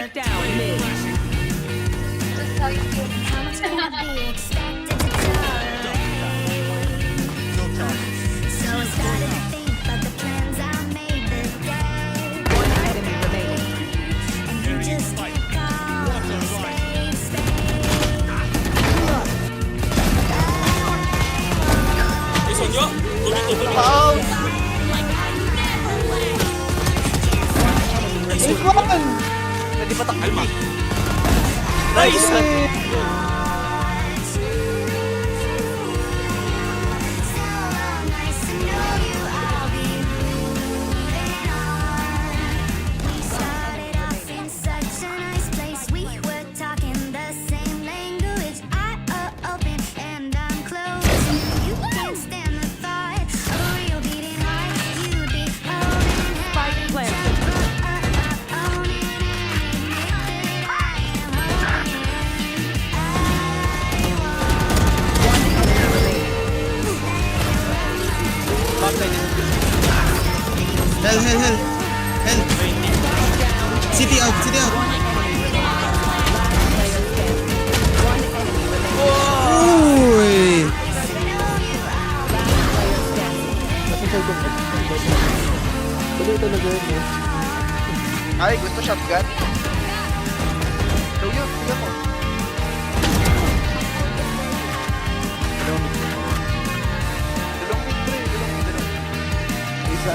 Spike down mid. One enemy remaining. Isonyo? Tuloy-tuloy. Wow! Nice Nice one. one! Pwede pa Kalma. Nice! Spike planted. One enemy remaining. Hell, hell, hell. Hell. City out, city out. One enemy remaining. Player standing. One enemy remaining. Uy. Ay, gusto shotgun? So yun, tingnan mo. Dalawang mid, pre. Dalawang. Isa,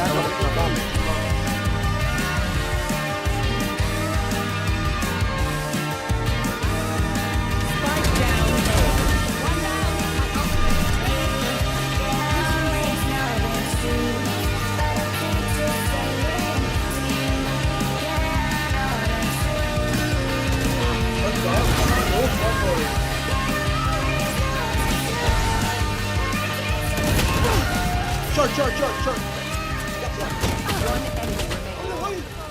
Spike down A. Short, short, short, short. One enemy remaining.